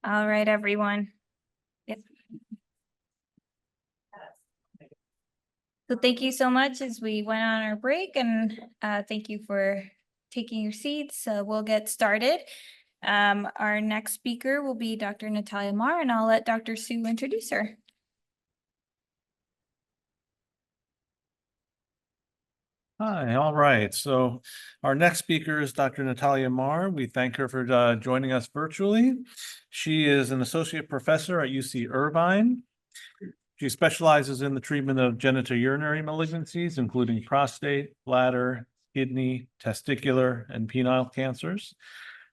All right, everyone. Yep. So thank you so much as we went on our break, and thank you for taking your seats. We'll get started. Our next speaker will be Dr. Natalia Marr, and I'll let Dr. Sue introduce her. Hi, all right. So our next speaker is Dr. Natalia Marr. We thank her for joining us virtually. She is an associate professor at UC Irvine. She specializes in the treatment of genitourinary malignancies, including prostate, bladder, kidney, testicular, and penile cancers.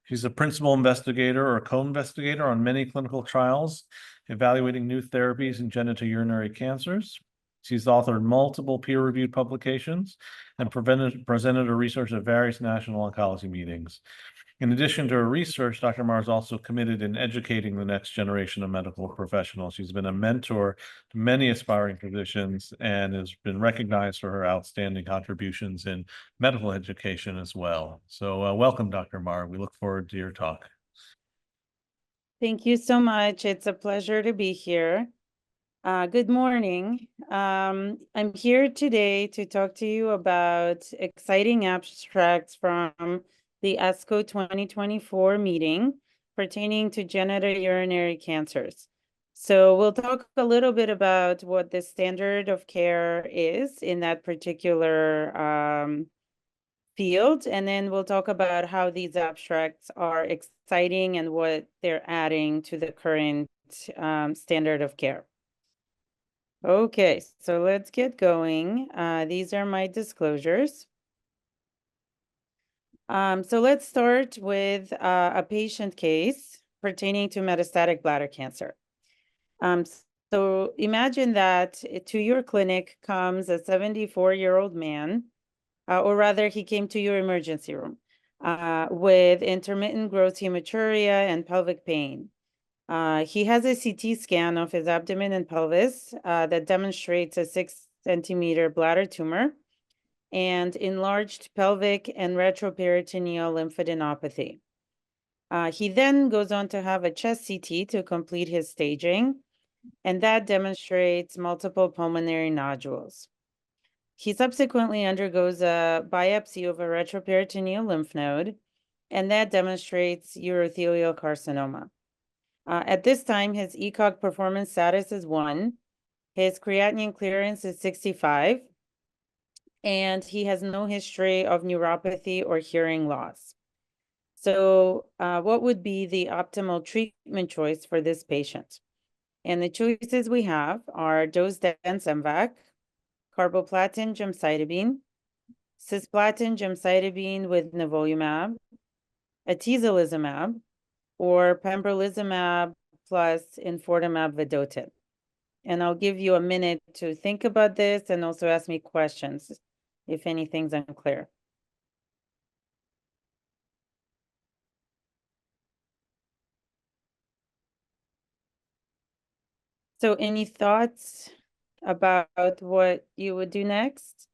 She's a principal investigator or co-investigator on many clinical trials evaluating new therapies in genitourinary cancers. She's authored multiple peer-reviewed publications and presented her research at various national oncology meetings. In addition to her research, Dr. Marr is also committed in educating the next generation of medical professionals. She's been a mentor to many aspiring physicians and has been recognized for her outstanding contributions in medical education as well. So welcome, Dr. Marr. We look forward to your talk. Thank you so much. It's a pleasure to be here. Good morning. I'm here today to talk to you about exciting abstracts from the ASCO 2024 meeting pertaining to genitourinary cancers. So we'll talk a little bit about what the standard of care is in that particular field, and then we'll talk about how these abstracts are exciting and what they're adding to the current standard of care. Okay, so let's get going. These are my disclosures. So let's start with a patient case pertaining to metastatic bladder cancer. So imagine that to your clinic comes a 74-year-old man, or rather he came to your emergency room with intermittent gross hematuria and pelvic pain. He has a CT scan of his abdomen and pelvis that demonstrates a 6-centimeter bladder tumor and enlarged pelvic and retroperitoneal lymphadenopathy. He then goes on to have a chest CT to complete his staging, and that demonstrates multiple pulmonary nodules. He subsequently undergoes a biopsy of a retroperitoneal lymph node, and that demonstrates urothelial carcinoma. At this time, his ECOG performance status is 1, his creatinine clearance is 65, and he has no history of neuropathy or hearing loss. So what would be the optimal treatment choice for this patient? And the choices we have are dose-dense MVAC, carboplatin gemcitabine, cisplatin gemcitabine with nivolumab, atezolizumab, or pembrolizumab plus enfortumab vedotin. And I'll give you a minute to think about this and also ask me questions if anything's unclear. So any thoughts about what you would do next?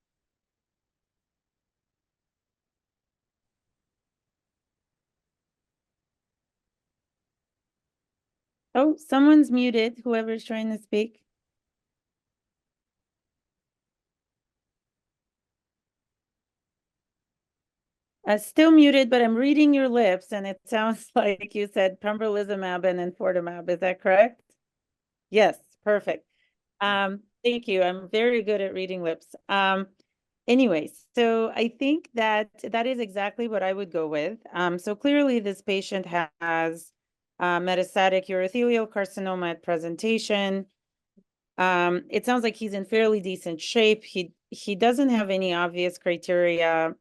Oh, someone's muted, whoever's trying to speak. Still muted, but I'm reading your lips, and it sounds like you said pembrolizumab and enfortumab. Is that correct? Yes, perfect. Thank you. I'm very good at reading lips. Anyways, so I think that is exactly what I would go with. So clearly this patient has metastatic urothelial carcinoma at presentation. It sounds like he's in fairly decent shape. He doesn't have any obvious criteria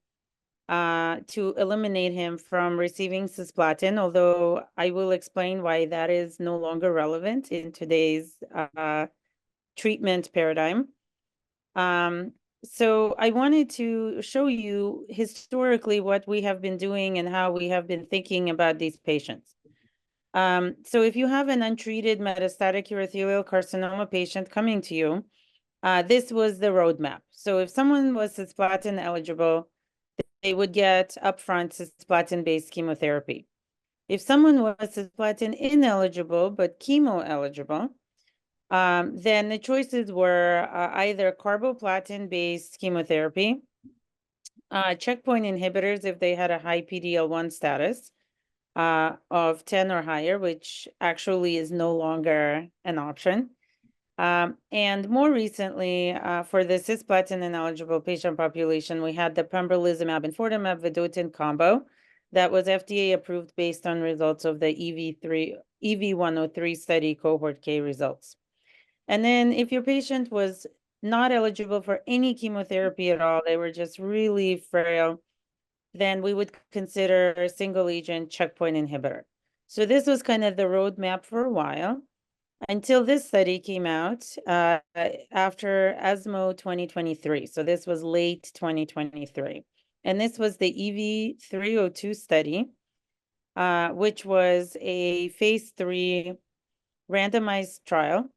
to eliminate him from receiving cisplatin, although I will explain why that is no longer relevant in today's treatment paradigm. So I wanted to show you historically what we have been doing and how we have been thinking about these patients. So if you have an untreated metastatic urothelial carcinoma patient coming to you, this was the roadmap. So if someone was cisplatin eligible, they would get upfront cisplatin-based chemotherapy. If someone was cisplatin ineligible but chemo eligible, then the choices were either carboplatin-based chemotherapy, checkpoint inhibitors if they had a high PD-L1 status of 10 or higher, which actually is no longer an option. And more recently, for the cisplatin ineligible patient population, we had the pembrolizumab and enfortumab vedotin combo that was FDA approved based on results of the EV103 study cohort K results. And then if your patient was not eligible for any chemotherapy at all, they were just really frail, then we would consider a single agent checkpoint inhibitor. So this was kind of the roadmap for a while until this study came out after ESMO 2023. So this was late 2023. And this was the EV302 study, which was a phase 3 randomized trial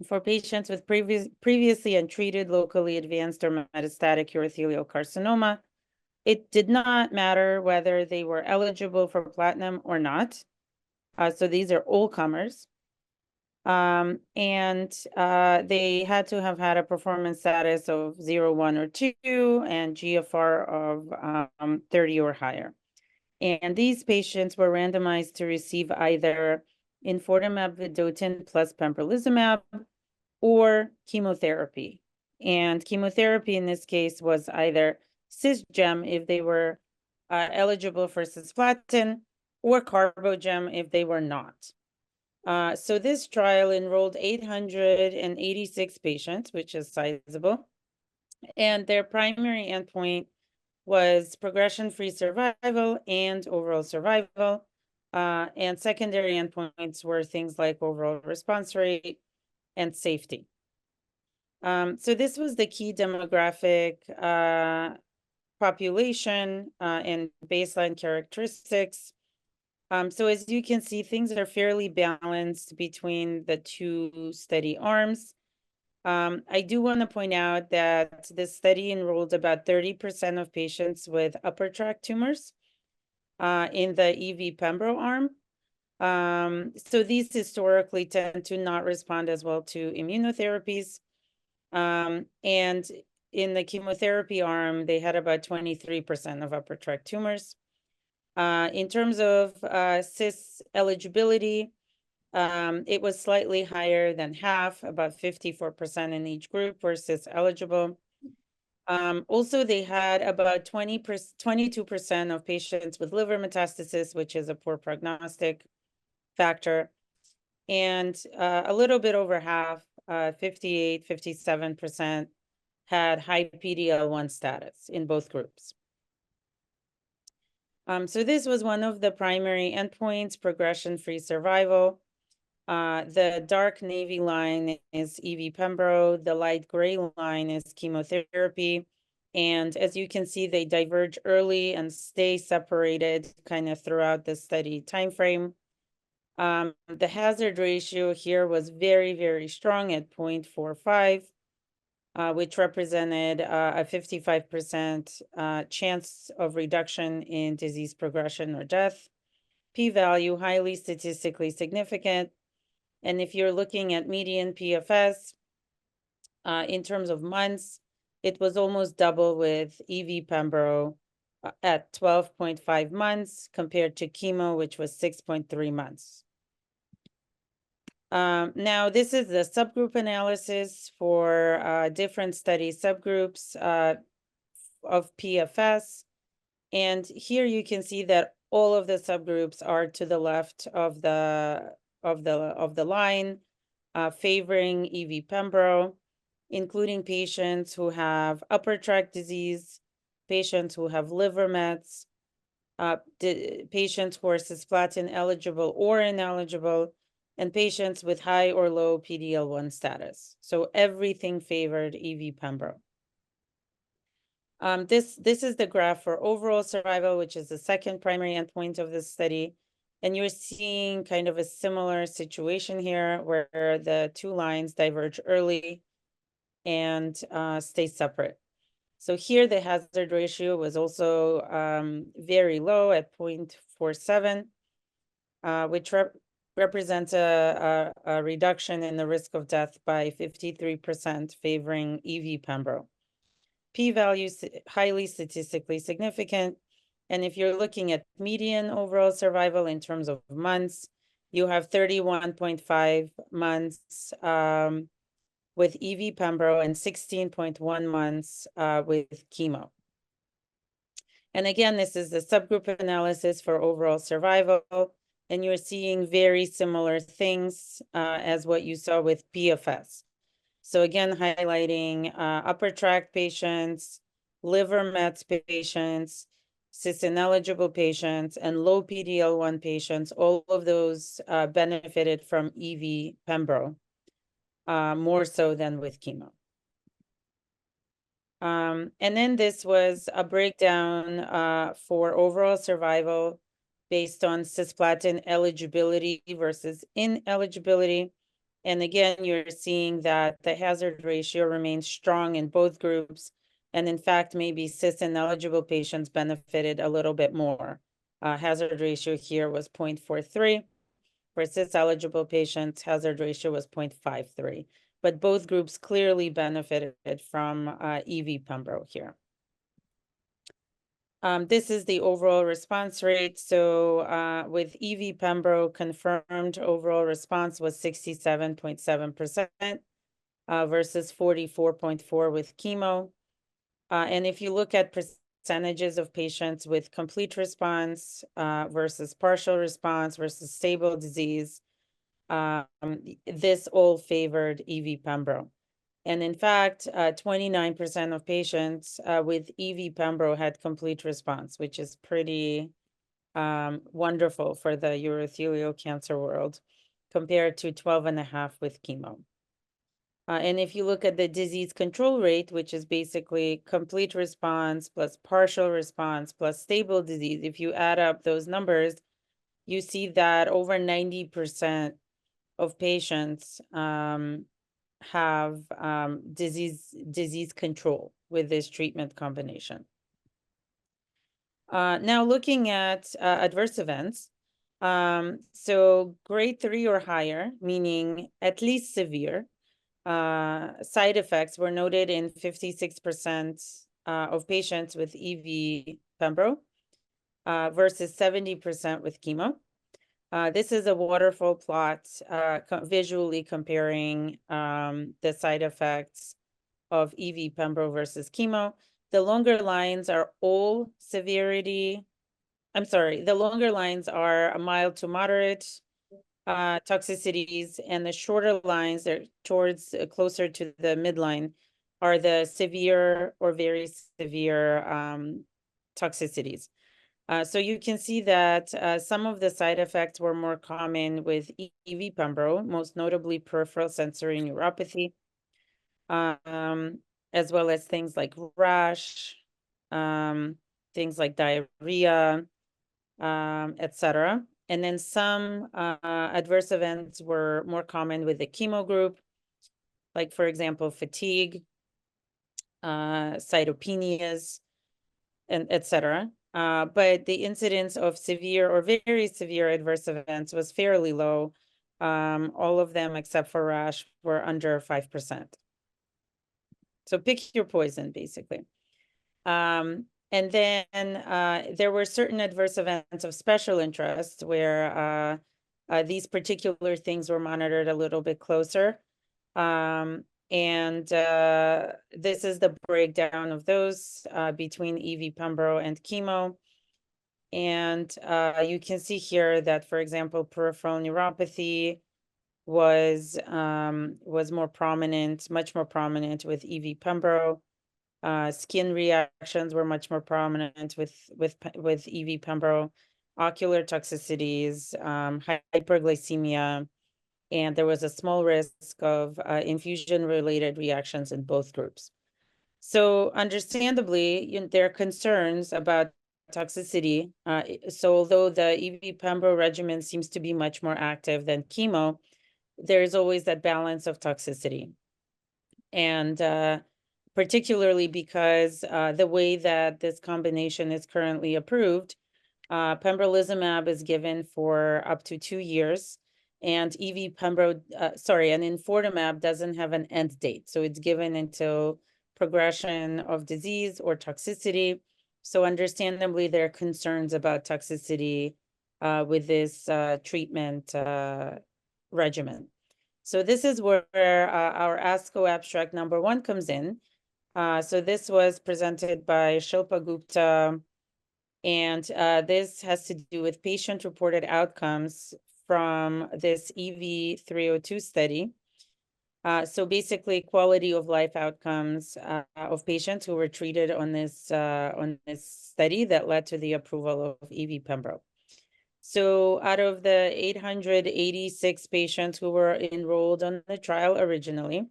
for patients with previously untreated locally advanced or metastatic urothelial carcinoma. It did not matter whether they were eligible for platinum or not. So these are all comers. And they had to have had a performance status of 0, 1, or 2 and GFR of 30 or higher. And these patients were randomized to receive either enfortumab vedotin plus pembrolizumab or chemotherapy. And chemotherapy in this case was either cisgem if they were eligible for cisplatin, or carbogem if they were not. So this trial enrolled 886 patients, which is sizable. And their primary endpoint was progression-free survival and overall survival. And secondary endpoints were things like overall response rate and safety. So this was the key demographic population and baseline characteristics. So as you can see, things are fairly balanced between the two study arms. I do want to point out that this study enrolled about 30% of patients with upper tract tumors in the EV pembro arm. So these historically tend to not respond as well to immunotherapies. And in the chemotherapy arm, they had about 23% of upper tract tumors. In terms of cis eligibility, it was slightly higher than half, about 54% in each group were cis eligible. Also, they had about 22% of patients with liver metastasis, which is a poor prognostic factor. And a little bit over half, 58, 57%, had high PD-L1 status in both groups. So this was one of the primary endpoints, progression-free survival. The dark navy line is EV pembro, the light gray line is chemotherapy. And as you can see, they diverge early and stay separated kind of throughout the study timeframe. The hazard ratio here was very, very strong at 0.45. Which represented a 55% chance of reduction in disease progression or death. P-value highly statistically significant. And if you're looking at median PFS, in terms of months, it was almost double with EV pembro at 12.5 months compared to chemo, which was 6.3 months. Now, this is the subgroup analysis for different study subgroups of PFS. And here you can see that all of the subgroups are to the left of the line, favoring EV pembro, including patients who have upper tract disease, patients who have liver mets, patients who are cisplatin eligible or ineligible, and patients with high or low PD-L1 status. So everything favored EV pembro. This is the graph for overall survival, which is the second primary endpoint of this study. And you're seeing kind of a similar situation here where the two lines diverge early and stay separate. So here the hazard ratio was also very low at 0.47. which represents a reduction in the risk of death by 53%, favoring EV Pembro. P-value highly statistically significant. And if you're looking at median overall survival in terms of months, you have 31.5 months with EV Pembro and 16.1 months with chemo. And again, this is the subgroup analysis for overall survival, and you're seeing very similar things as what you saw with PFS. So again, highlighting upper tract patients, liver mets patients, cis-ineligible patients, and low PD-L1 patients. All of those benefited from EV Pembro more so than with chemo. And then this was a breakdown for overall survival based on cisplatin eligibility versus ineligibility. And again, you're seeing that the hazard ratio remains strong in both groups. And in fact, maybe cis-ineligible patients benefited a little bit more. Hazard ratio here was 0.43. For cis-eligible patients, hazard ratio was 0.53. But both groups clearly benefited from EV Pembro here. This is the overall response rate. So with EV Pembro, confirmed overall response was 67.7% versus 44.4% with chemo. And if you look at percentages of patients with complete response versus partial response versus stable disease, this all favored EV Pembro. And in fact, 29% of patients with EV Pembro had complete response, which is pretty wonderful for the urothelial cancer world, compared to 12.5% with chemo. And if you look at the disease control rate, which is basically complete response plus partial response plus stable disease, if you add up those numbers, you see that over 90% of patients have disease control with this treatment combination. Now looking at adverse events, so grade 3 or higher, meaning at least severe, side effects were noted in 56% of patients with EV Pembro versus 70% with chemo. This is a waterfall plot visually comparing the side effects of EV Pembro versus chemo. The longer lines are all severity. I'm sorry, the longer lines are mild to moderate toxicities, and the shorter lines, they're towards closer to the midline, are the severe or very severe toxicities. So you can see that some of the side effects were more common with EV Pembro, most notably peripheral sensory neuropathy, as well as things like rash, things like diarrhea, etc. And then some adverse events were more common with the chemo group, like, for example, fatigue, cytopenias, and etc. But the incidence of severe or very severe adverse events was fairly low. All of them, except for rash, were under 5%. So pick your poison, basically. And then there were certain adverse events of special interest where these particular things were monitored a little bit closer. And this is the breakdown of those between EV Pembro and chemo. And you can see here that, for example, peripheral neuropathy was more prominent, much more prominent with EV Pembro. Skin reactions were much more prominent with EV Pembro. Ocular toxicities, hyperglycemia, and there was a small risk of infusion-related reactions in both groups. So understandably, there are concerns about toxicity. So although the EV Pembro regimen seems to be much more active than chemo, there's always that balance of toxicity. And particularly because the way that this combination is currently approved, Pembrolizumab is given for up to 2 years, and and enfortumab doesn't have an end date, so it's given until progression of disease or toxicity. So understandably, there are concerns about toxicity with this treatment regimen. So this is where our ASCO abstract number 1 comes in. So this was presented by Shilpa Gupta, and this has to do with patient-reported outcomes from this EV-302 study. So basically, quality of life outcomes of patients who were treated on this study that led to the approval of EV-Pembro. So out of the 886 patients who were enrolled on the trial originally,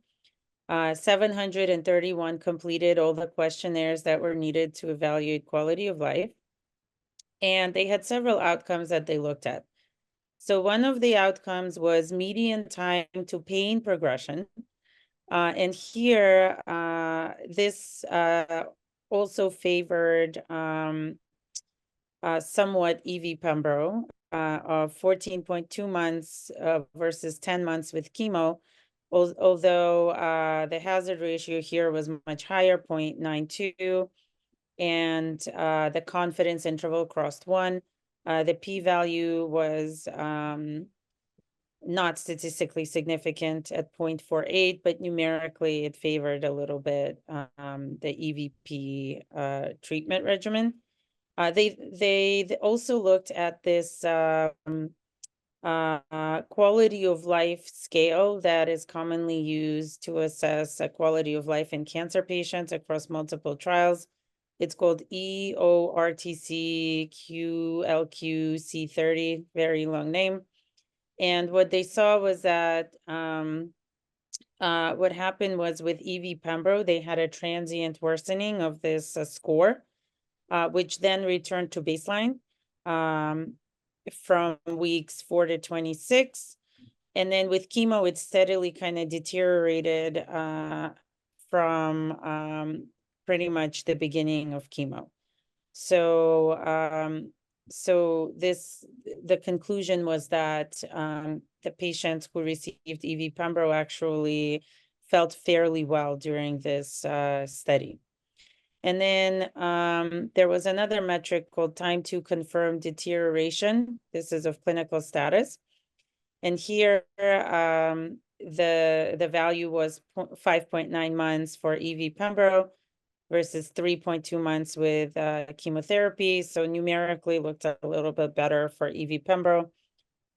731 completed all the questionnaires that were needed to evaluate quality of life. And they had several outcomes that they looked at. So one of the outcomes was median time to pain progression. And here, this also favored somewhat EV-Pembro of 14.2 months versus 10 months with chemo, although the hazard ratio here was much higher, 0.92, and the confidence interval crossed 1. The p-value was not statistically significant at 0.48, but numerically it favored a little bit the EVP treatment regimen. They also looked at this quality of life scale that is commonly used to assess a quality of life in cancer patients across multiple trials. It's called EORTC QLQ C30, very long name. And what they saw was that what happened was with EV-Pembro, they had a transient worsening of this score, which then returned to baseline from weeks 4 to 26. And then with chemo, it steadily kind of deteriorated from pretty much the beginning of chemo. So the conclusion was that the patients who received EV-Pembro actually felt fairly well during this study. And then there was another metric called time to confirmed deterioration. This is of clinical status. And here the value was 5.9 months for EV-Pembro versus 3.2 months with chemotherapy. So numerically looked a little bit better for EV-Pembro,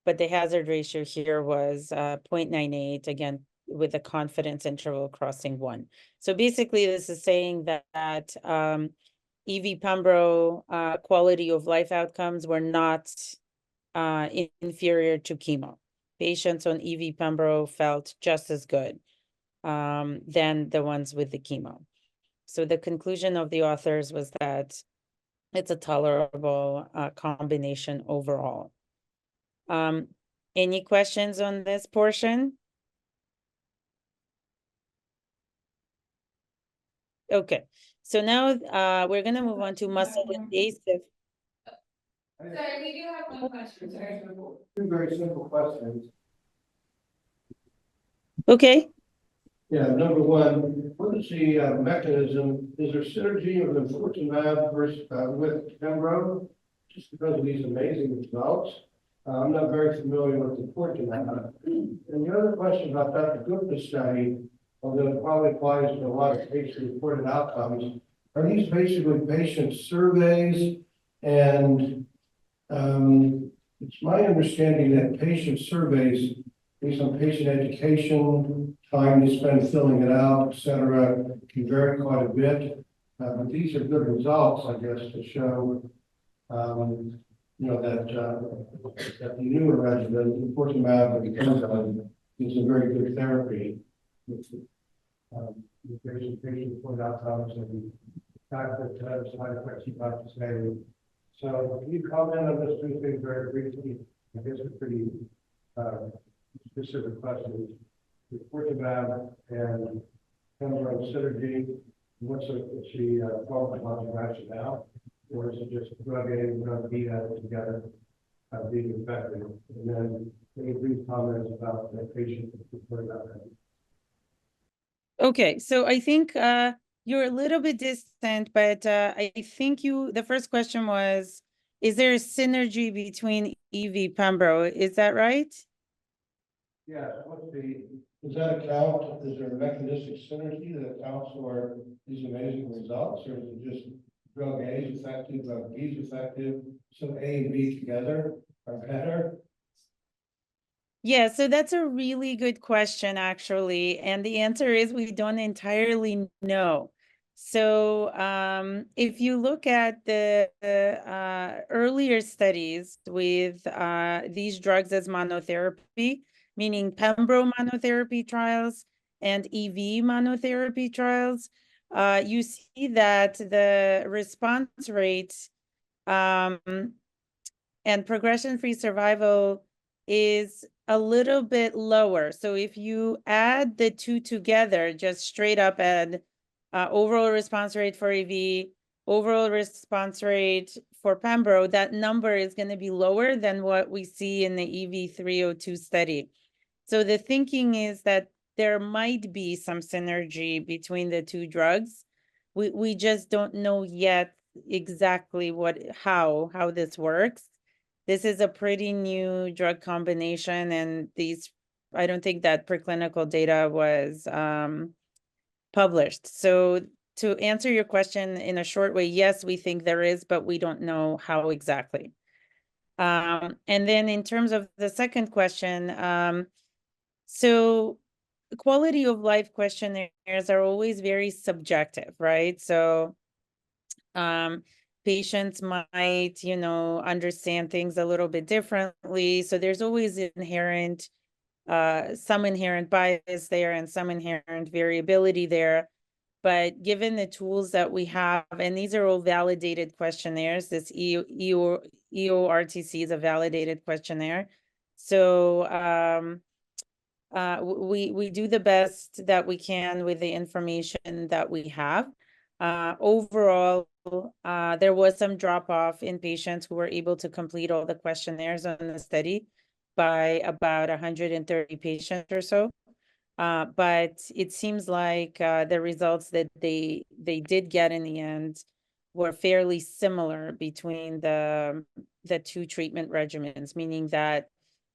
but the hazard ratio here was 0.98, again, with the confidence interval crossing 1. So basically this is saying that EV-Pembro quality of life outcomes were not inferior to chemo. Patients on EV-Pembro felt just as good than the ones with the chemo. So the conclusion of the authors was that it's a tolerable combination overall. Any questions on this portion? Okay, so now we're gonna move on to muscle invasive. Sorry, we do have one question, sorry. Two very simple questions. Okay. Yeah, number one, what is the mechanism? Is there synergy of enfortumab versus with Pembro? Just because of these amazing results. I'm not very familiar with enfortumab. And the other question about Dr. Gupta's study, although it probably applies to a lot of patient-reported outcomes, are these basically patient surveys? And it's my understanding that patient surveys, based on patient education, time to spend filling it out, et cetera, can vary quite a bit. But these are good results, I guess, to show, that the newer regimen, enfortumab is a very good therapy. With patient-reported outcomes and the fact that side effects you have to say. So can you comment on those two things very briefly? I guess it's pretty specific questions. Enfortumab and Pembro synergy. What's the rationale? or is it just drug A and drug B added together, being effective? And then any brief comments about the patient before that. Okay, so I think you're a little bit distant, but I think the first question was, is there a synergy between EV Pembro? Is that right? Yeah, does that account, is there a mechanistic synergy that accounts for these amazing results, or is it just drug A is effective, drug B is effective, so A and B together are better? Yeah, so that's a really good question, actually. And the answer is we don't entirely know. So if you look at the earlier studies with these drugs as monotherapy, meaning Pembro monotherapy trials and EV monotherapy trials, you see that the response rate and progression-free survival is a little bit lower. So if you add the two together, just straight up add overall response rate for EV, overall response rate for Pembro, that number is going to be lower than what we see in the EV302 study. So the thinking is that there might be some synergy between the two drugs. We just don't know yet exactly how this works. This is a pretty new drug combination, and I don't think that preclinical data was published. So to answer your question in a short way, yes, we think there is, but we don't know how exactly. And then in terms of the second question, so quality of life questionnaires are always very subjective, right? So patients might, understand things a little bit differently. So there's always some inherent bias there and some inherent variability there. But given the tools that we have, and these are all validated questionnaires, this EORTC is a validated questionnaire. So we do the best that we can with the information that we have. Overall, there was some drop off in patients who were able to complete all the questionnaires on the study by about 130 patients or so. But it seems like the results that they did get in the end were fairly similar between the two treatment regimens, meaning that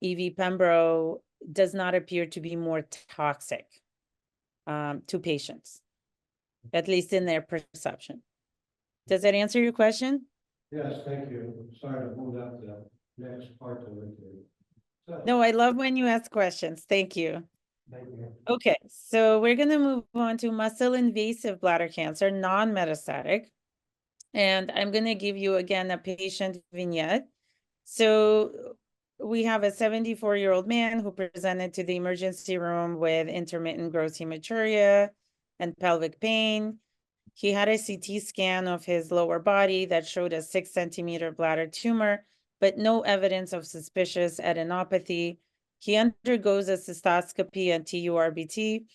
EV Pembro does not appear to be more toxic to patients, at least in their perception. Does that answer your question? Yes, thank you. Sorry to hold up the next part of it. So, No, I love when you ask questions. Thank you. thank you. Okay, so we're going to move on to muscle invasive bladder cancer, non-metastatic. And I'm going to give you again a patient vignette. So we have a 74-year-old man who presented to the emergency room with intermittent gross hematuria and pelvic pain. He had a CT scan of his lower body that showed a 6-centimeter bladder tumor, but no evidence of suspicious adenopathy. He undergoes a cystoscopy and TURBT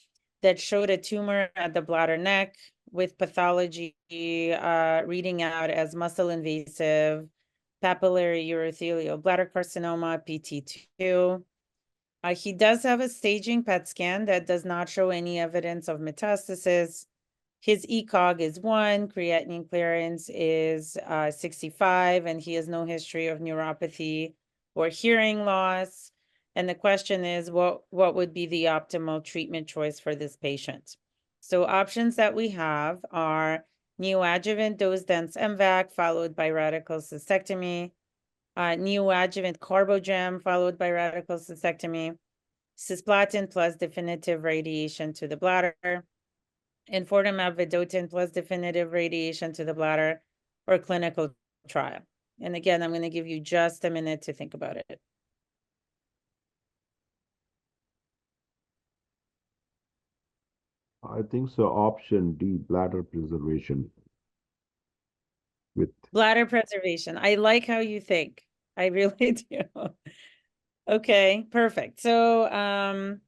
that showed a tumor at the bladder neck with pathology reading out as muscle invasive papillary urothelial bladder carcinoma, PT2. He does have a staging PET scan that does not show any evidence of metastasis. His ECOG is 1, creatinine clearance is 65, and he has no history of neuropathy or hearing loss. And the question is, what would be the optimal treatment choice for this patient? So options that we have are neoadjuvant dose-dense MVAC followed by radical cystectomy, neoadjuvant carbogem followed by radical cystectomy, cisplatin plus definitive radiation to the bladder, enfortumab vedotin plus definitive radiation to the bladder, or clinical trial. And again, I'm going to give you just a minute to think about it. I think so. Option D, bladder preservation. With Bladder preservation. I like how you think. I really do. Okay, perfect. So I'm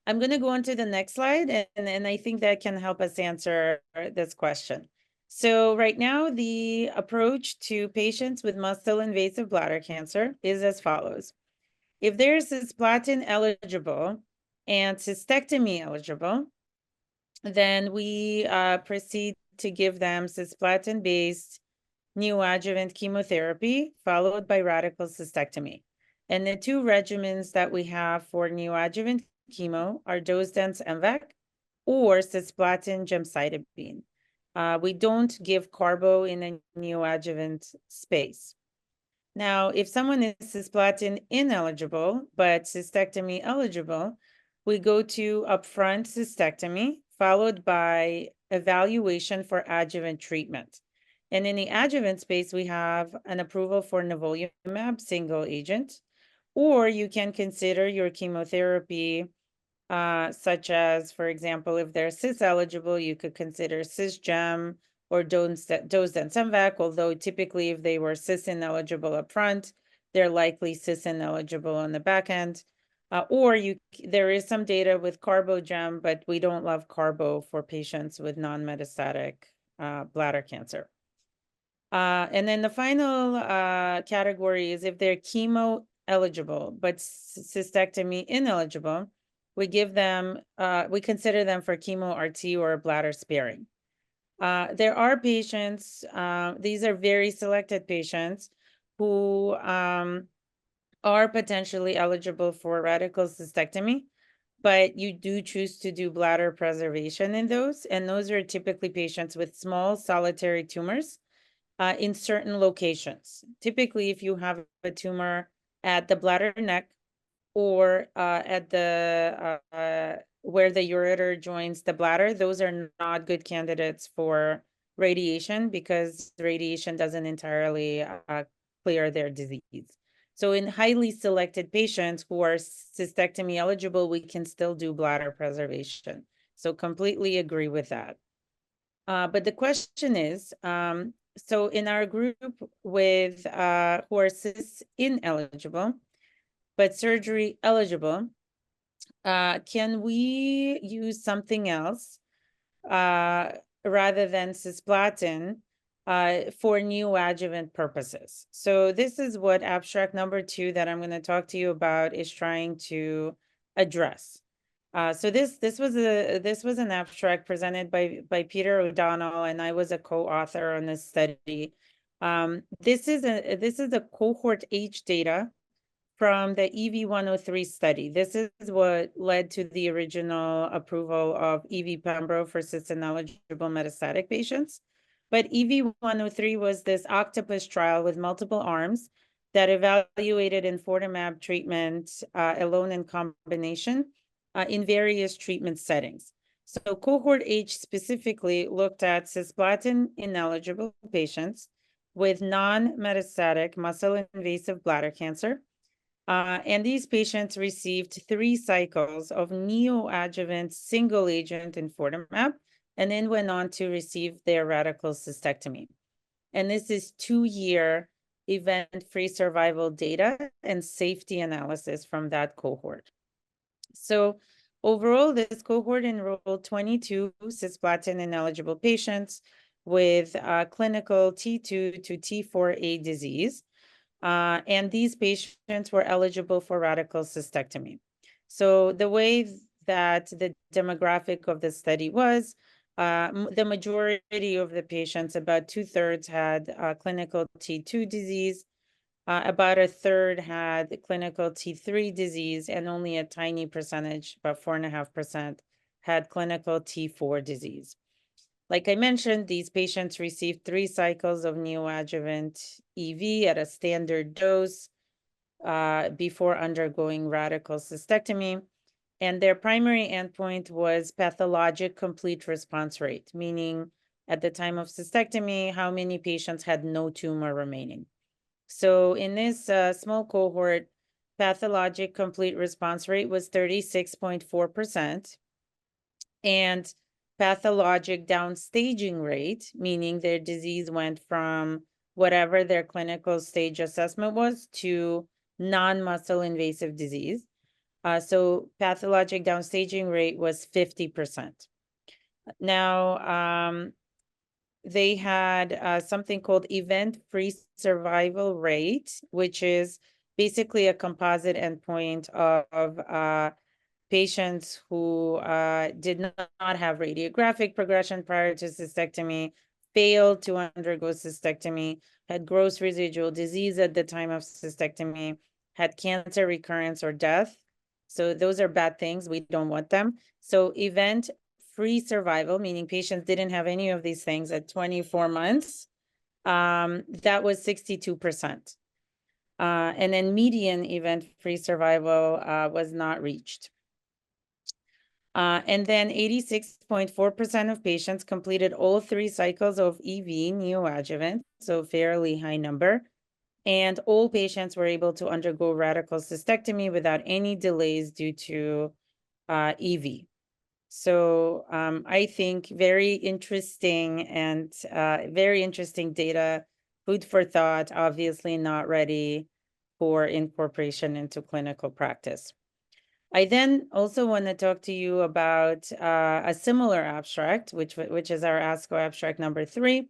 going to go on to the next slide, and I think that can help us answer this question. So right now, the approach to patients with muscle-invasive bladder cancer is as follows. If they're cisplatin eligible and cystectomy eligible, then we proceed to give them cisplatin-based neoadjuvant chemotherapy followed by radical cystectomy. And the two regimens that we have for neoadjuvant chemo are dose-dense MVAC or cisplatin gemcitabine. We don't give carbo in a neoadjuvant space. Now, if someone is cisplatin ineligible but cystectomy eligible, we go to upfront cystectomy followed by evaluation for adjuvant treatment. And in the adjuvant space, we have an approval for nivolumab single agent, or you can consider your chemotherapy such as, for example, if they're cis eligible, you could consider cisgem or dose dense MVAC, although typically if they were cis ineligible up front, they're likely cis ineligible on the back end. Or there is some data with carbogem, but we don't love carbo for patients with non-metastatic bladder cancer. And then the final category is if they're chemo eligible, but cystectomy ineligible, we give them, we consider them for chemo RT or bladder sparing. There are patients, these are very selected patients who are potentially eligible for radical cystectomy, but you do choose to do bladder preservation in those. And those are typically patients with small solitary tumors in certain locations. Typically, if you have a tumor at the bladder neck or at the where the ureter joins the bladder, those are not good candidates for radiation because radiation doesn't entirely clear their disease. So in highly selected patients who are cystectomy eligible, we can still do bladder preservation. So completely agree with that. But the question is, so in our group with who are cis ineligible, but surgery eligible, can we use something else rather than cisplatin for neoadjuvant purposes? So this is what abstract number 2 that I'm going to talk to you about is trying to address. So this was an abstract presented by Peter O'Donnell, and I was a co-author on this study. This is a cohort H data from the EV-103 study. This is what led to the original approval of EV-pembro for cis-ineligible metastatic patients. But EV-103 was this octopus trial with multiple arms that evaluated enfortumab treatment alone and combination in various treatment settings. So cohort H specifically looked at cisplatin ineligible patients with non-metastatic muscle-invasive bladder cancer. And these patients received 3 cycles of neoadjuvant single-agent enfortumab, and then went on to receive their radical cystectomy. And this is 2-year event-free survival data and safety analysis from that cohort. So overall, this cohort enrolled 22 cisplatin-ineligible patients with clinical T2 to T4A disease. And these patients were eligible for radical cystectomy. So the way that the demographic of the study was, the majority of the patients, about 2/3 had clinical T2 disease, about 1/3 had clinical T3 disease, and only a tiny percentage, about 4.5%, had clinical T4 disease. Like I mentioned, these patients received 3 cycles of neoadjuvant EV at a standard dose before undergoing radical cystectomy. And their primary endpoint was pathologic complete response rate, meaning at the time of cystectomy, how many patients had no tumor remaining. So in this small cohort, pathologic complete response rate was 36.4%. And pathologic downstaging rate, meaning their disease went from whatever their clinical stage assessment was to non-muscle invasive disease. So pathologic downstaging rate was 50%. Now, they had something called event-free survival rate, which is basically a composite endpoint of patients who did not have radiographic progression prior to cystectomy, failed to undergo cystectomy, had gross residual disease at the time of cystectomy, had cancer recurrence or death. So those are bad things. We don't want them. So event-free survival, meaning patients didn't have any of these things at 24 months, that was 62%. And then median event-free survival was not reached. And then 86.4% of patients completed all 3 cycles of EV neoadjuvant, so fairly high number. And all patients were able to undergo radical cystectomy without any delays due to EV. So I think very interesting and very interesting data, food for thought, obviously not ready for incorporation into clinical practice. I then also want to talk to you about a similar abstract, which is our ASCO abstract number 3.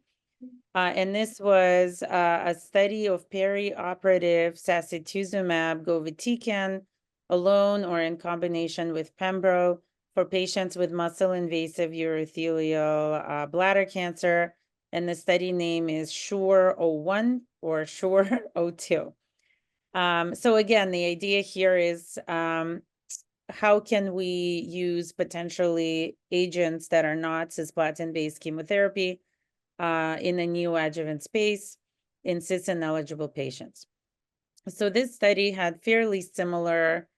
And this was a study of perioperative sacituzumab govitecan alone or in combination with pembro for patients with muscle-invasive urothelial bladder cancer. And the study name is SURE-01 or SURE-02. So again, the idea here is how can we use potentially agents that are not cisplatin-based chemotherapy in the neoadjuvant space in cis-ineligible patients? So this study had fairly similar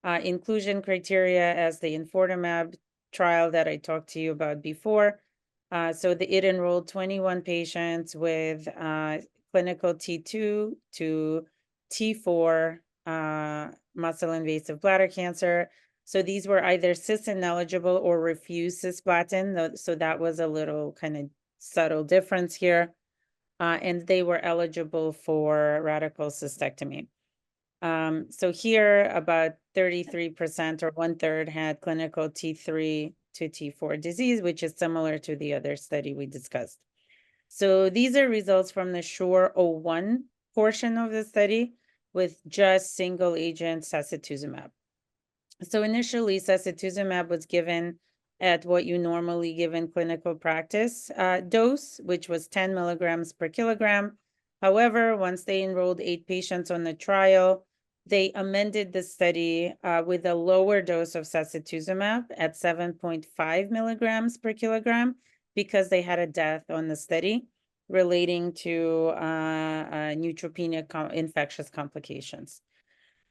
inclusion criteria as the enfortumab trial that I talked to you about before. So it enrolled 21 patients with clinical T2 to T4 muscle-invasive bladder cancer. So these were either cis-ineligible or refused cisplatin. So that was a little kind of subtle difference here. And they were eligible for radical cystectomy. So here, about 33% or 1/3 had clinical T3 to T4 disease, which is similar to the other study we discussed. So these are results from the SURE-01 portion of the study with just single agent sacituzumab. So initially, sacituzumab was given at what you normally give in clinical practice dose, which was 10 milligrams per kilogram. However, once they enrolled 8 patients on the trial, they amended the study with a lower dose of sacituzumab at 7.5 milligrams per kilogram because they had a death on the study relating to neutropenia infectious complications.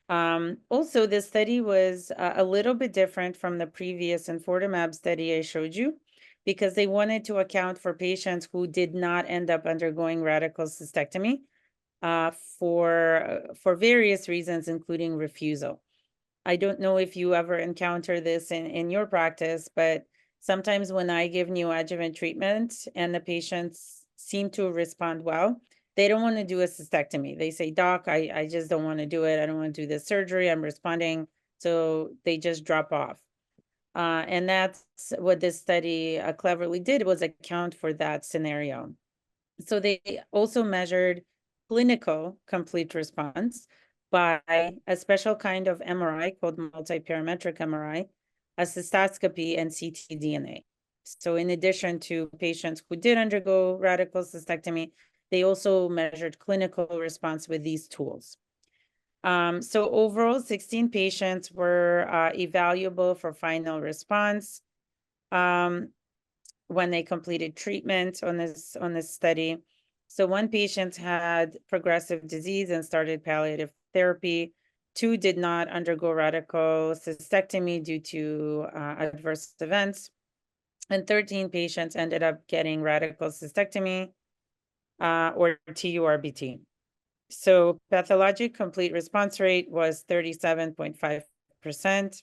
Also, this study was a little bit different from the previous enfortumab study I showed you because they wanted to account for patients who did not end up undergoing radical cystectomy for various reasons, including refusal. I don't know if you ever encounter this in your practice, but sometimes when I give neoadjuvant treatment and the patients seem to respond well, they don't want to do a cystectomy. They say, "Doc, I just don't want to do it. I don't want to do the surgery. I'm responding." So they just drop off. And that's what this study cleverly did, was account for that scenario. So they also measured clinical complete response by a special kind of MRI called multiparametric MRI, a cystoscopy, and ctDNA. So in addition to patients who did undergo radical cystectomy, they also measured clinical response with these tools. So overall, 16 patients were evaluable for final response when they completed treatment on this study. So 1 patient had progressive disease and started palliative therapy. 2 did not undergo radical cystectomy due to adverse events. And 13 patients ended up getting radical cystectomy or TURBT. So pathologic complete response rate was 37.5%.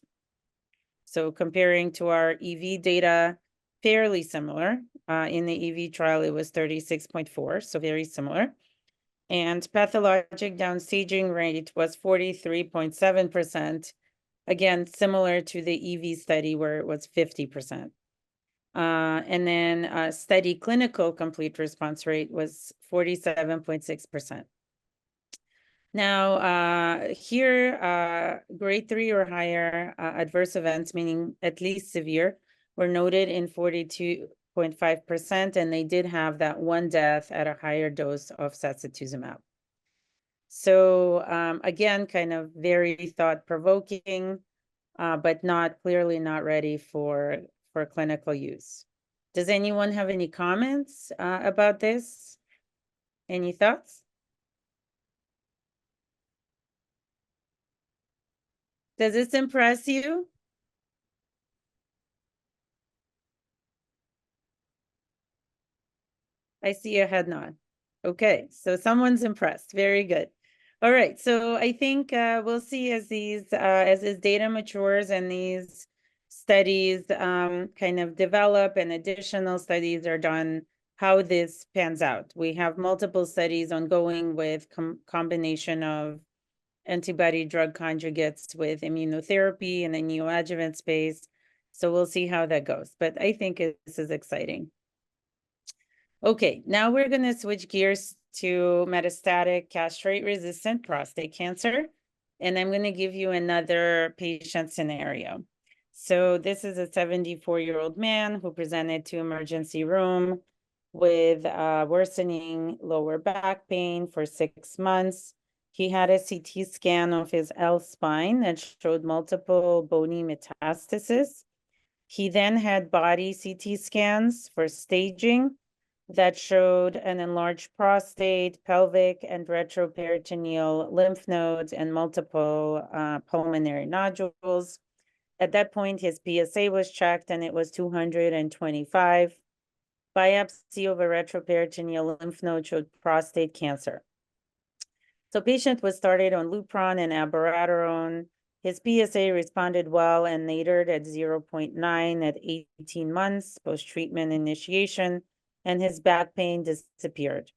So comparing to our EV data, fairly similar. In the EV trial, it was 36.4, so very similar. And pathologic downstaging rate was 43.7%. Again, similar to the EV study where it was 50%. And then steady clinical complete response rate was 47.6%. Now, here, grade 3 or higher adverse events, meaning at least severe, were noted in 42.5%, and they did have that one death at a higher dose of sacituzumab. So again, kind of very thought-provoking, but clearly not ready for clinical use. Does anyone have any comments about this? Any thoughts? Does this impress you? I see a head nod. Okay, so someone's impressed. Very good. All right, so I think we'll see as this data matures and these studies kind of develop and additional studies are done, how this pans out. We have multiple studies ongoing with combination of antibody drug conjugates with immunotherapy in the neoadjuvant space. So we'll see how that goes. But I think this is exciting. Okay, now we're going to switch gears to metastatic castrate-resistant prostate cancer. And I'm going to give you another patient scenario. So this is a 74-year-old man who presented to emergency room with worsening lower back pain for 6 months. He had a CT scan of his L spine that showed multiple bony metastases. He then had body CT scans for staging that showed an enlarged prostate, pelvic and retroperitoneal lymph nodes, and multiple pulmonary nodules. At that point, his PSA was checked and it was 225. Biopsy of a retroperitoneal lymph node showed prostate cancer. So patient was started on Lupron and abiraterone. His PSA responded well and natered at 0.9 at 18 months post-treatment initiation, and his back pain disappeared.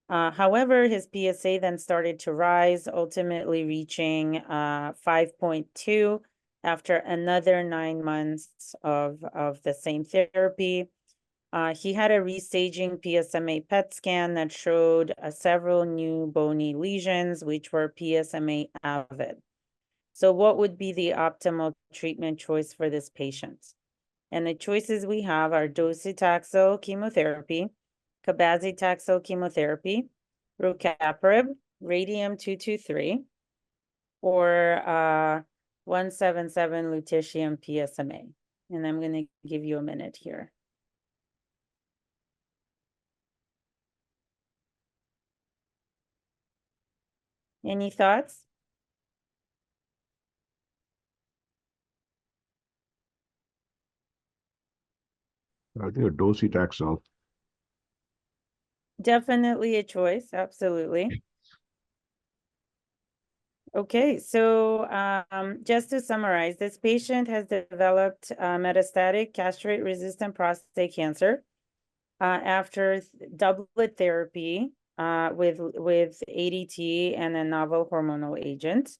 However, his PSA then started to rise, ultimately reaching 5.2 after another 9 months of the same therapy. He had a restaging PSMA PET scan that showed several new bony lesions, which were PSMA avid. So what would be the optimal treatment choice for this patient? And the choices we have are docetaxel chemotherapy, cabazitaxel chemotherapy, rucaparib, radium-223, or 177 lutetium PSMA. And I'm going to give you a minute here. Any thoughts? I think a docetaxel. Definitely a choice, absolutely. Okay, so just to summarize, this patient has developed metastatic castrate-resistant prostate cancer after doublet therapy with ADT and a novel hormonal agent.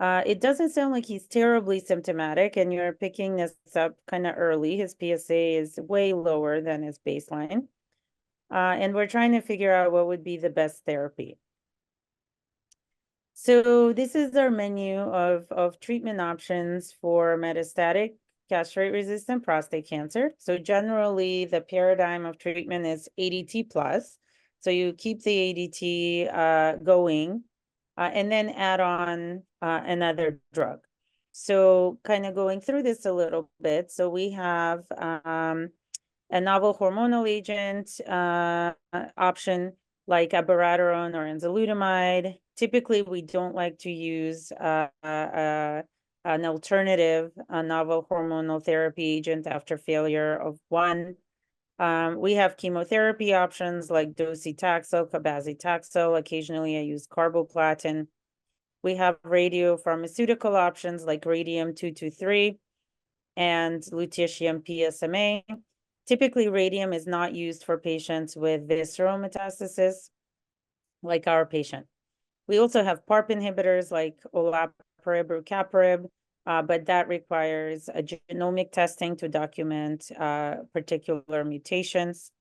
It doesn't sound like he's terribly symptomatic, and you're picking this up kind of early. His PSA is way lower than his baseline. And we're trying to figure out what would be the best therapy. So this is our menu of treatment options for metastatic castrate-resistant prostate cancer. So generally, the paradigm of treatment is ADT plus. So you keep the ADT going, and then add on another drug. So kind of going through this a little bit. So we have a novel hormonal agent option like abiraterone or enzalutamide. Typically, we don't like to use an alternative novel hormonal therapy agent after failure of one. We have chemotherapy options like docetaxel, cabazitaxel. Occasionally, I use carboplatin. We have radiopharmaceutical options like radium-223 and lutetium PSMA. Typically, radium is not used for patients with visceral metastasis, like our patient. We also have PARP inhibitors like olaparib, rucaparib, but that requires a genomic testing to document particular mutations.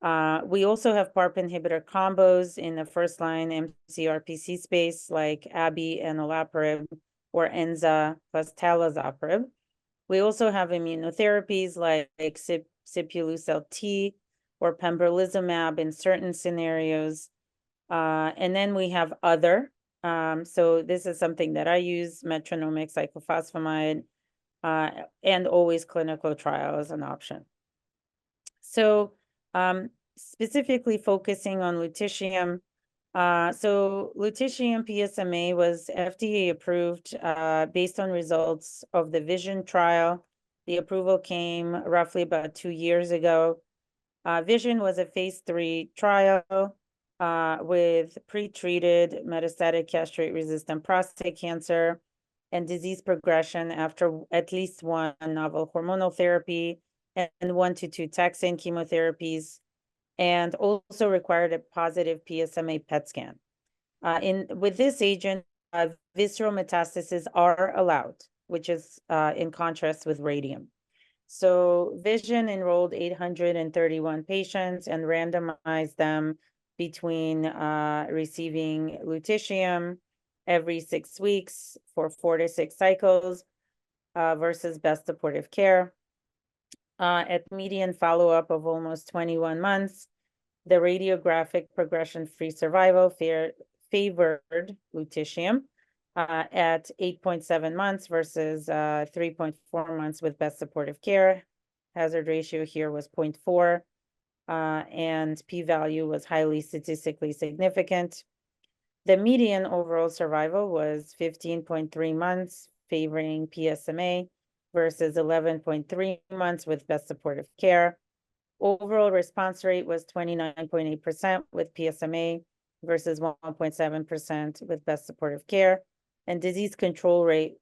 We also have PARP inhibitor combos in the first line mCRPC space, like Abi and olaparib, or Enza plus talazoparib. We also have immunotherapies like Sipuleucel T or pembrolizumab in certain scenarios. And then we have other. So this is something that I use, metronomic cyclophosphamide, and always clinical trial as an option. So specifically focusing on lutetium. So lutetium PSMA was FDA approved based on results of the VISION trial. The approval came roughly about 2 years ago. VISION was a phase 3 trial with pre-treated metastatic castrate-resistant prostate cancer and disease progression after at least one novel hormonal therapy and 1 to 2 taxane chemotherapies, and also required a positive PSMA PET scan. With this agent, visceral metastases are allowed, which is in contrast with radium. So VISION enrolled 831 patients and randomized them between receiving lutetium every 6 weeks for 4 to 6 cycles versus best supportive care. At median follow-up of almost 21 months, the radiographic progression-free survival favored lutetium at 8.7 months versus 3.4 months with best supportive care. Hazard ratio here was 0.4, and p-value was highly statistically significant. The median overall survival was 15.3 months, favoring PSMA versus 11.3 months with best supportive care. Overall response rate was 29.8% with PSMA versus 1.7% with best supportive care. And disease control rate,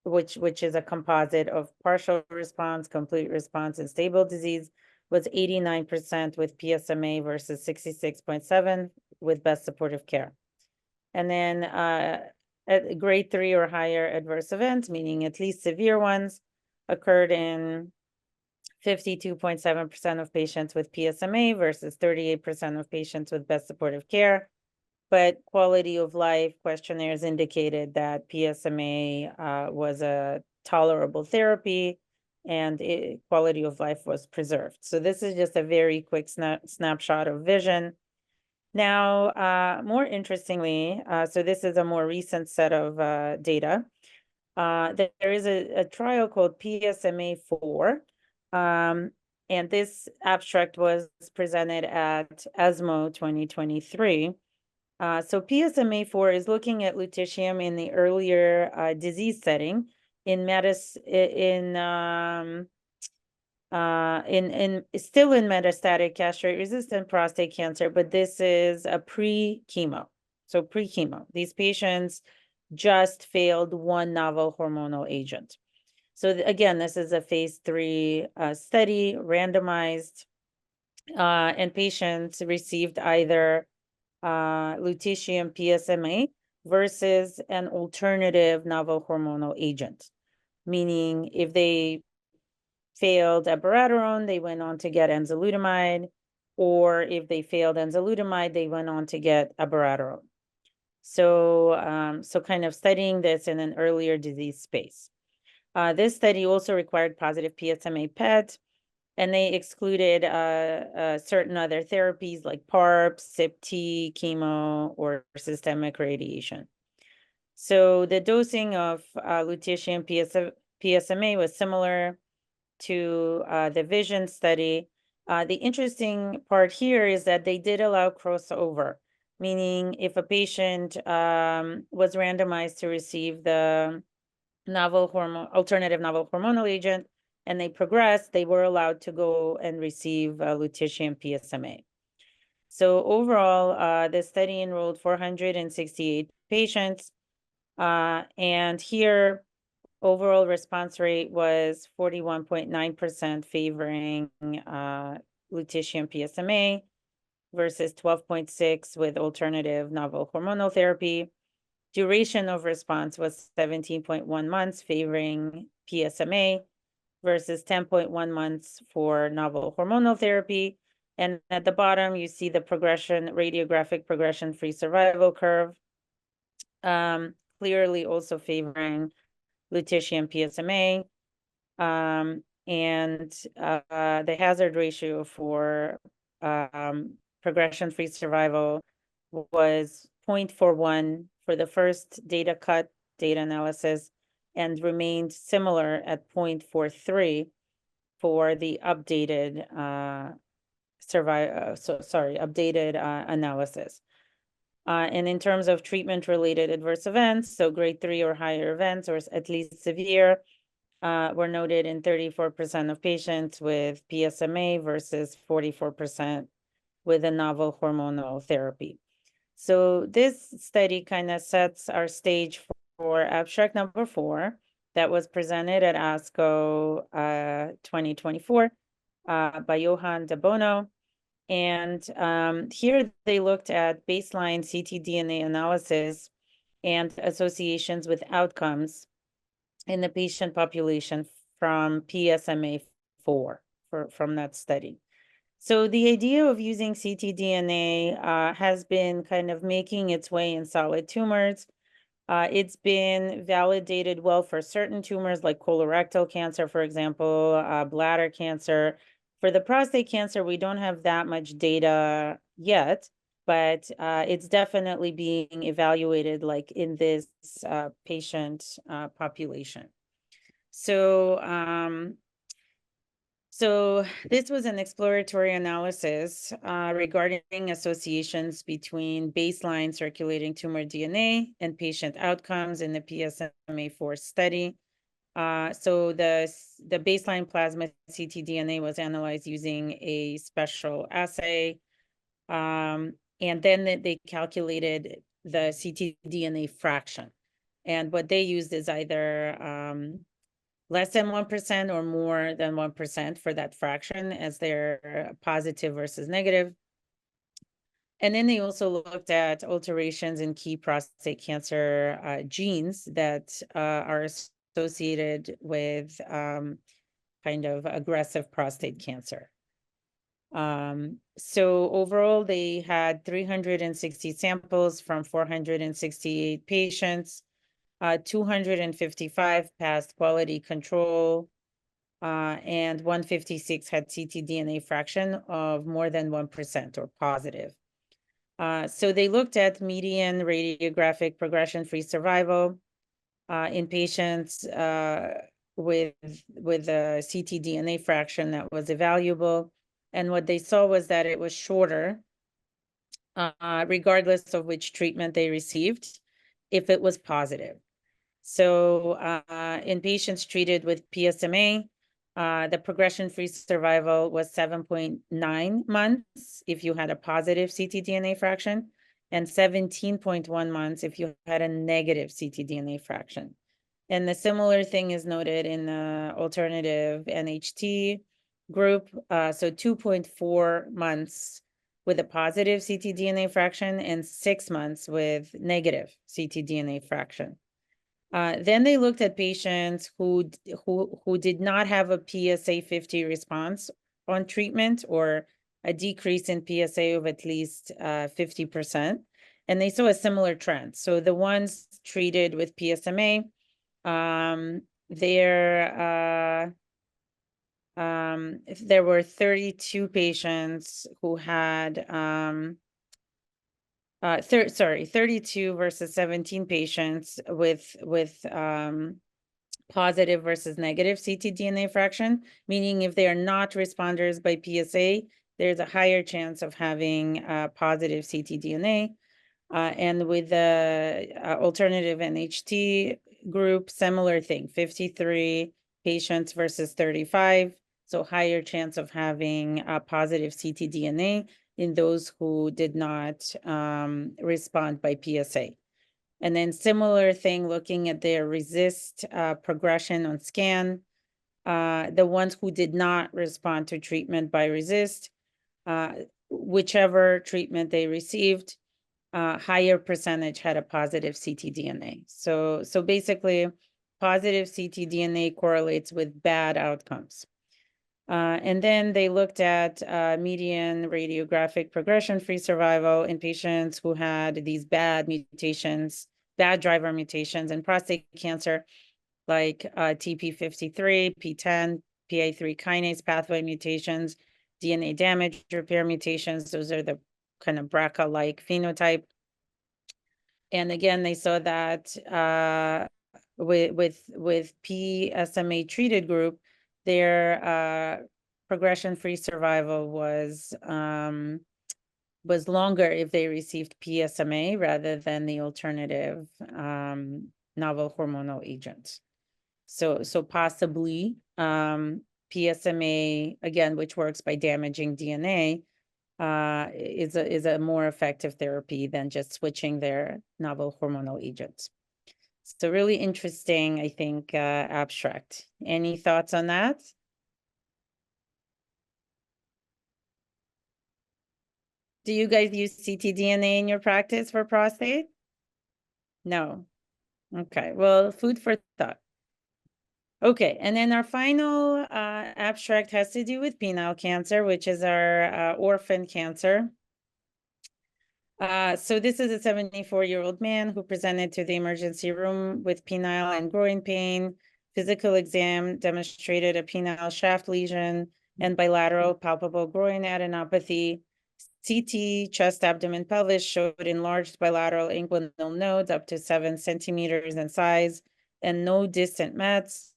which is a composite of partial response, complete response, and stable disease, was 89% with PSMA versus 66.7% with best supportive care. And then at grade 3 or higher adverse events, meaning at least severe ones, occurred in 52.7% of patients with PSMA versus 38% of patients with best supportive care. But quality of life questionnaires indicated that PSMA was a tolerable therapy and quality of life was preserved. So this is just a very quick snapshot of VISION. Now, more interestingly, so this is a more recent set of data. There is a trial called PSMA-4, and this abstract was presented at ESMO 2023. So PSMA-4 is looking at lutetium in the earlier disease setting still in metastatic castrate-resistant prostate cancer, but this is a pre-chemo. So pre-chemo, these patients just failed one novel hormonal agent. So again, this is a phase 3 study, randomized, and patients received either lutetium PSMA versus an alternative novel hormonal agent. Meaning if they failed abiraterone, they went on to get enzalutamide, or if they failed enzalutamide, they went on to get abiraterone. So, so kind of studying this in an earlier disease space. This study also required positive PSMA PET, and they excluded certain other therapies like PARP, CYP-T, chemo, or systemic radiation. So the dosing of lutetium PSMA was similar to the VISION study. The interesting part here is that they did allow crossover, meaning if a patient was randomized to receive the alternative novel hormonal agent and they progressed, they were allowed to go and receive lutetium PSMA. So overall, the study enrolled 468 patients, and here overall response rate was 41.9% favoring lutetium PSMA versus 12.6% with alternative novel hormonal therapy. duration of response was 17.1 months favoring PSMA versus 10.1 months for novel hormonal therapy. And at the bottom, you see the radiographic progression-free survival curve, clearly also favoring lutetium PSMA. And the hazard ratio for progression-free survival was 0.41 for the first data analysis and remained similar at 0.43 for the updated analysis. And in terms of treatment-related adverse events, so grade 3 or higher events, or at least severe, were noted in 34% of patients with PSMA versus 44% with a novel hormonal therapy. So this study kind of sets our stage for abstract number 4 that was presented at ASCO 2024 by Johan de Bono. And here they looked at baseline ctDNA analysis and associations with outcomes in the patient population from PSMA-4 from that study. So the idea of using ctDNA has been kind of making its way in solid tumors. It's been validated well for certain tumors like colorectal cancer, for example, bladder cancer. For the prostate cancer, we don't have that much data yet, but it's definitely being evaluated like in this patient population. So this was an exploratory analysis regarding associations between baseline circulating tumor DNA and patient outcomes in the PSMA-4 study. So the baseline plasma ctDNA was analyzed using a special assay. And then they calculated the ctDNA fraction. And what they used is either less than 1% or more than 1% for that fraction as their positive versus negative. And then they also looked at alterations in key prostate cancer genes that are associated with kind of aggressive prostate cancer. So overall, they had 360 samples from 468 patients. 255 passed quality control, and 156 had ctDNA fraction of more than 1% or positive. So they looked at median radiographic progression-free survival in patients with a ctDNA fraction that was evaluable. And what they saw was that it was shorter, regardless of which treatment they received, if it was positive. So in patients treated with PSMA, the progression-free survival was 7.9 months if you had a positive ctDNA fraction, and 17.1 months if you had a negative ctDNA fraction. And the similar thing is noted in the alternative NHT group, so 2.4 months with a positive ctDNA fraction and 6 months with negative ctDNA fraction. Then they looked at patients who did not have a PSA 50 response on treatment or a decrease in PSA of at least 50%, and they saw a similar trend. So the ones treated with PSMA, there were 32 patients who had 32 versus 17 patients with positive versus negative ctDNA fraction, meaning if they are not responders by PSA, there's a higher chance of having positive ctDNA. And with the alternative NHT group, similar thing, 53 patients versus 35, so higher chance of having a positive ctDNA in those who did not respond by PSA. And then similar thing, looking at their RECIST progression on scan, the ones who did not respond to treatment by RECIST, whichever treatment they received, higher percentage had a positive ctDNA. So basically, positive ctDNA correlates with bad outcomes. And then they looked at median radiographic progression-free survival in patients who had these bad mutations, bad driver mutations in prostate cancer, like TP53, PTEN, PI3 kinase pathway mutations, DNA damage repair mutations. Those are the kind of BRCA-like phenotype. And again, they saw that with PSMA treated group, their progression-free survival was longer if they received PSMA rather than the alternative novel hormonal agent. So possibly PSMA, again, which works by damaging DNA, is a more effective therapy than just switching their novel hormonal agents. So really interesting, I think, abstract. Any thoughts on that? Do you guys use ctDNA in your practice for prostate? No. Okay, well, food for thought. Okay, and then our final abstract has to do with penile cancer, which is our orphan cancer. So this is a 74-year-old man who presented to the emergency room with penile and groin pain. Physical exam demonstrated a penile shaft lesion and bilateral palpable groin adenopathy. CT, chest, abdomen, pelvis showed enlarged bilateral inguinal nodes up to 7 centimeters in size and no distant mets.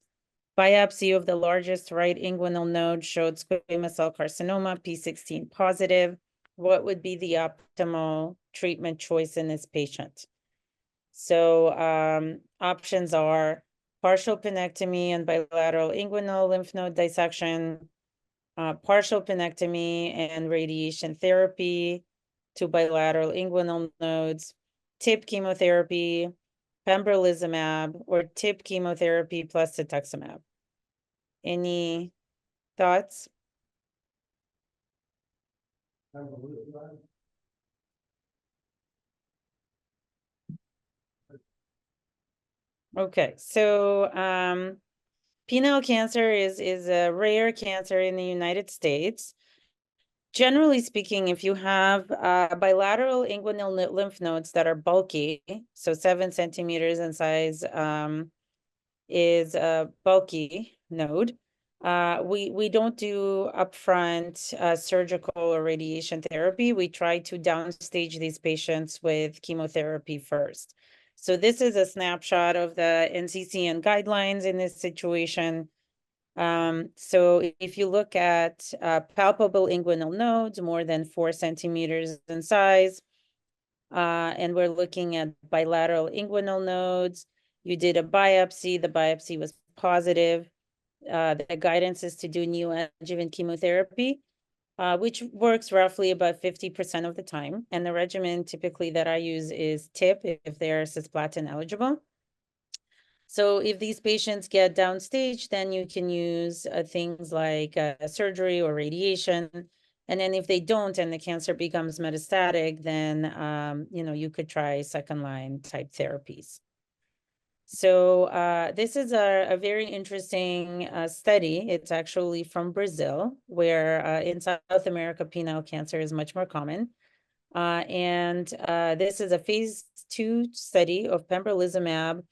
Biopsy of the largest right inguinal node showed squamous cell carcinoma, P16 positive. What would be the optimal treatment choice in this patient? So options are partial penectomy and bilateral inguinal lymph node dissection, partial penectomy and radiation therapy to bilateral inguinal nodes, TIP chemotherapy, pembrolizumab, or TIP chemotherapy plus cetuximab. Any thoughts? Okay, so penile cancer is a rare cancer in the United States. Generally speaking, if you have bilateral inguinal lymph nodes that are bulky, so 7 centimeters in size is a bulky node, we don't do upfront surgical or radiation therapy. We try to downstage these patients with chemotherapy first. So this is a snapshot of the NCCN guidelines in this situation. So if you look at palpable inguinal nodes, more than 4 centimeters in size, and we're looking at bilateral inguinal nodes, you did a biopsy, the biopsy was positive. The guidance is to do neoadjuvant chemotherapy, which works roughly about 50% of the time. And the regimen typically that I use is TIP if they're cisplatin eligible. So if these patients get downstage, then you can use things like surgery or radiation. And then if they don't and the cancer becomes metastatic, then you could try second-line type therapies. So this is a very interesting study. It's actually from Brazil, where in South America, penile cancer is much more common. And this is a phase 2 study of pembrolizumab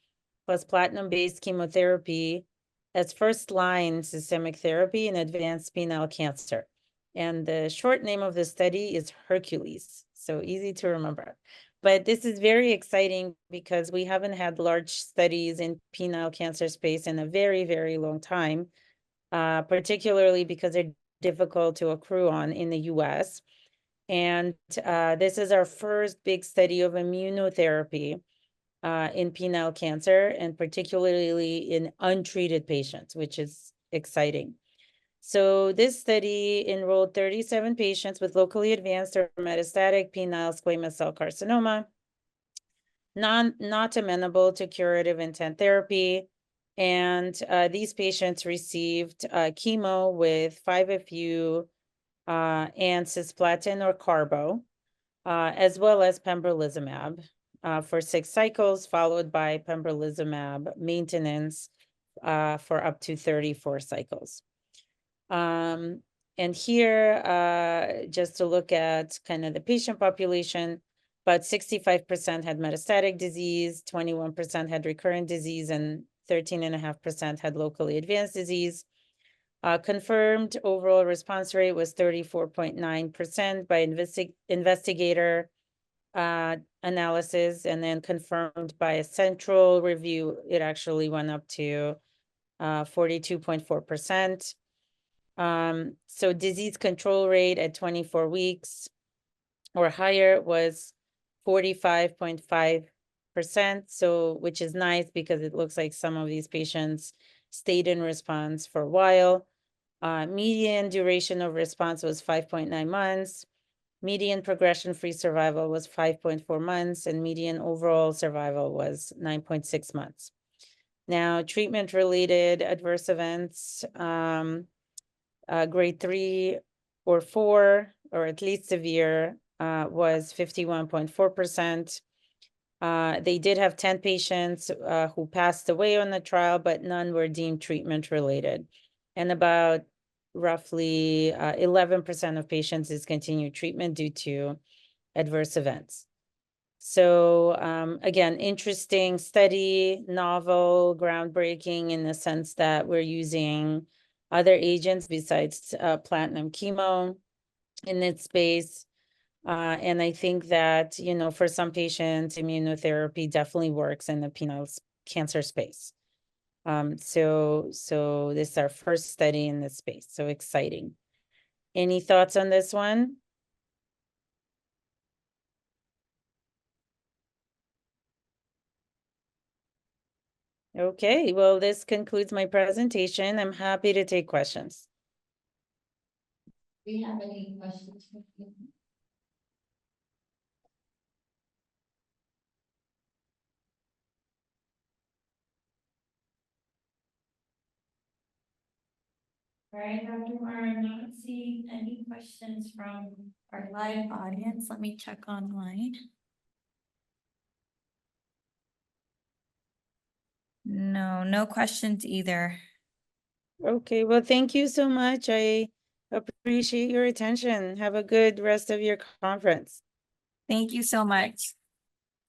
plus platinum-based chemotherapy as first-line systemic therapy in advanced penile cancer. And the short name of the study is Hercules, so easy to remember. But this is very exciting because we haven't had large studies in penile cancer space in a very, very long time, particularly because they're difficult to accrue on in the US. And this is our first big study of immunotherapy in penile cancer, and particularly in untreated patients, which is exciting. So this study enrolled 37 patients with locally advanced or metastatic penile squamous cell carcinoma, not amenable to curative intent therapy. And these patients received chemo with 5-FU and cisplatin or carbo. as well as pembrolizumab for 6 cycles, followed by pembrolizumab maintenance for up to 34 cycles. And here, just to look at kind of the patient population, about 65% had metastatic disease, 21% had recurrent disease, and 13.5% had locally advanced disease. Confirmed overall response rate was 34.9% by investigator analysis, and then confirmed by a central review, it actually went up to 42.4%. So disease control rate at 24 weeks or higher was 45.5%. So, which is nice because it looks like some of these patients stayed in response for a while. Median duration of response was 5.9 months. Median progression-free survival was 5.4 months, and median overall survival was 9.6 months. Now, treatment-related adverse events, grade 3 or 4, or at least severe, was 51.4%. They did have 10 patients who passed away on the trial, but none were deemed treatment-related. And about roughly 11% of patients discontinued treatment due to adverse events. So again, interesting study, novel, groundbreaking in the sense that we're using other agents besides platinum chemo in this space. And I think that, you know, for some patients, immunotherapy definitely works in the penile cancer space. So this is our first study in this space, so exciting. Any thoughts on this one? Okay, well, this concludes my presentation. I'm happy to take questions. Do you have any questions for you? All right, Dr. Mar, I'm not seeing any questions from our live audience. Let me check online. No, no questions either. Okay, well, thank you so much. I appreciate your attention. Have a good rest of your conference. Thank you so much.